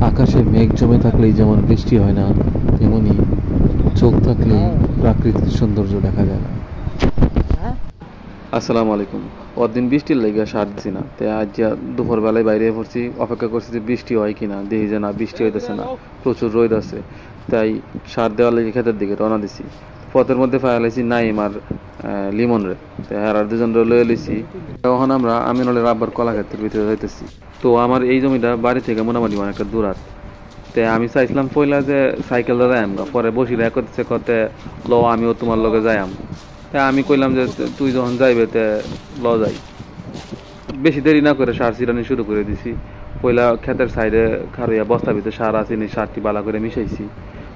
আকাশে মেঘ জমে থাকলেই যেমন বৃষ্টি হয় না, তেমনি চোখ থাকলে প্রাকৃতিক সৌন্দর্য দেখা যায় না। আসসালামু আলাইকুম। দিন বৃষ্টির লেগে সার দিছি না, তাই আজ যা দুপুরবেলায় বাইরে পড়ছি, অপেক্ষা করছি যে বৃষ্টি হয় কিনা। দেখি যে না, বৃষ্টি হইতেছে না, প্রচুর রোদ আছে। তাই সার দেওয়ার লেগে ক্ষেতের দিকে রওনা দিছি। পথের মধ্যে ফায়ালাইছি নাইম আর লিমন রে, তাই আর দুজন লয়ে লইছি। তখন আমরা আমিনুলের আব্বার কলা ক্ষেতের ভিতরে যাইতেছি। তো আমার এই জমিটা বাড়ি থেকে মোটামুটি অনেকটা দূরাত। তে আমি চাইছিলাম পয়লা যে সাইকেলটা যাই আমগা, পরে বসি করতেছে কতে ল আমিও তোমার লগে যাই আম। তাই আমি কইলাম যে তুই যখন যাইবে তে ল যাই। বেশি দেরি না করে সার ছিটানি শুরু করে দিছি। পয়লা ক্ষেতের সাইডে খারইয়া বস্তার ভিতরে সার আসিনি, সারটি বালা করে মিশাইছি।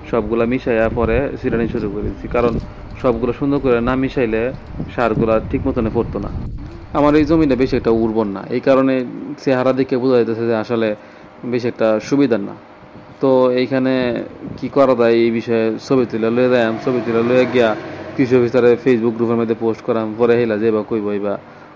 সবগুলা মিশাইয়া পরে ছিটানি শুরু করে দিছি, কারণ সবগুলো সুন্দর করে না মিশাইলে সারগুলা ঠিক মতনে পড়তো না। আমার এই জমিটা বেশি একটা উর্বর না, এই কারণে চেহারা দেখে বোঝা যাইতেছে যে আসলে বেশি একটা সুবিধার না। তো এইখানে কি করা যায় এই বিষয়ে ছবি তুলে লয়ে যাই, ছবি তুলে লয়ে গিয়া কৃষি অফিসারে ফেসবুক গ্রুপের মধ্যে পোস্ট করাম। পরে হেলা যে বা কইব বা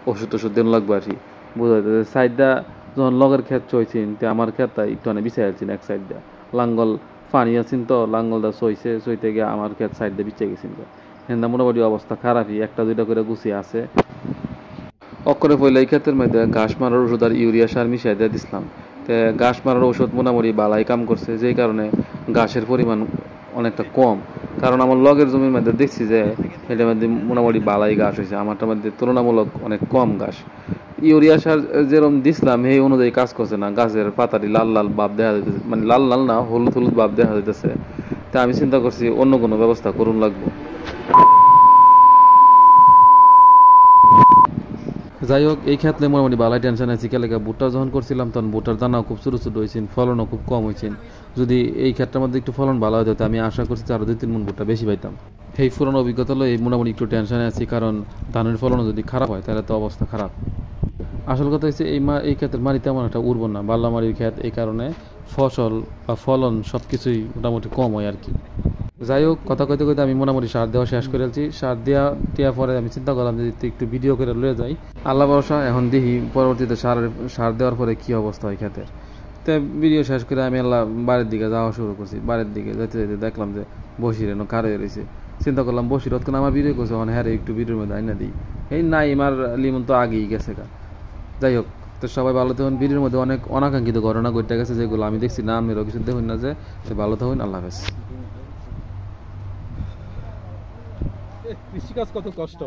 ওষুধ টষুধ দিন লাগবে আর কি। বোঝা যাইতেছে সাইডটা যখন লগের ক্ষেত চইছেন, তো আমার ক্ষেতটা একটু অনেক বিছাই আছেন এক সাইডটা লাঙ্গল পানি আছেন, তো লাঙ্গলটা চইছে, চইতে গিয়ে আমার ক্ষেত সাইডটা বিছে গেছেন। হেন্দা মোটামুটি অবস্থা খারাপই, একটা দুইটা করে গুছিয়ে আছে। অক্ষরে পয়লা এই ক্ষেতের মধ্যে ঘাস মারার ওষুধ আর ইউরিয়া সার মিশিয়ে দিয়ে দিছিলাম। তো ঘাস মারার ওষুধ মোটামুটি বালাই কাম করছে, যেই কারণে ঘাসের পরিমাণ অনেকটা কম। কারণ আমার লগের জমির মধ্যে দেখছি যে এটার মধ্যে মোটামুটি বালাই ঘাস হয়েছে, আমারটার মধ্যে তুলনামূলক অনেক কম ঘাস। ইউরিয়া সার যেরকম দিছিলাম সেই অনুযায়ী কাজ করছে না, গাছের পাতাটি লাল লাল ভাব দেখা যেতেছে, মানে লাল লাল না, হলুদ হলুদ ভাব দেখা যেতেছে। তা আমি চিন্তা করছি অন্য কোনো ব্যবস্থা করুন লাগবো। যাই হোক, এই ক্ষেত্রে মোটামুটি বালাই টেনশন আছে। কেলেকা ভুট্টা যখন করছিলাম তখন ভুট্টার দানাও খুব ছোটো ছোটো হয়েছেন, ফলনও খুব কম হয়েছেন। যদি এই ক্ষেত্রের মধ্যে একটু ফলন ভালো হতো, আমি আশা করছি আরও 2-3 মণ ভুট্টা বেশি পাইতাম। এই পুরনো অভিজ্ঞতা হলো এই মোটামুটি একটু টেনশনে আছি, কারণ ধানের ফলনও যদি খারাপ হয় তাহলে তো অবস্থা খারাপ। আসল কথা হচ্ছে এই ক্ষেতের মাটি তেমন একটা উর্বর না, বাল্লামারির ক্ষেত, এই কারণে ফসল বা ফলন সব কিছুই মোটামুটি কম হয় আর কি। যাই হোক, কথা কইতে কইতে আমি মোটামুটি সার দেওয়া শেষ করে ফেলছি। সার দেওয়া পরে আমি চিন্তা করলাম যে একটু ভিডিও করে লয়ে যাই। আল্লাহ ভরসা, এখন দেখি পরবর্তীতে সার দেওয়ার পরে কি অবস্থা হয় ক্ষেতের। তো ভিডিও শেষ করে আমি আল্লাহ বাড়ির দিকে যাওয়া শুরু করছি। বাড়ির দিকে যেতে যেতে দেখলাম যে বসির এনো কারে রয়েছে। চিন্তা করলাম বসির রতক্ষণ আমার ভিডিও করছে, এখন হ্যাঁ একটু ভিডিওর মধ্যে আইনা দিই। এই নাই আমার লিমন তো আগেই গেছে গা। যাই হোক, তো সবাই ভালো থাকুন। ভিডিওর মধ্যে অনেক অনাকাঙ্ক্ষিত ঘটনা ঘটে গেছে, যেগুলো আমি দেখছি না, আপনারাও কিছু দেখুন না। যে ভালো থাকুন, আল্লাহ হাফেজ। কৃষিকাজ কত কষ্ট।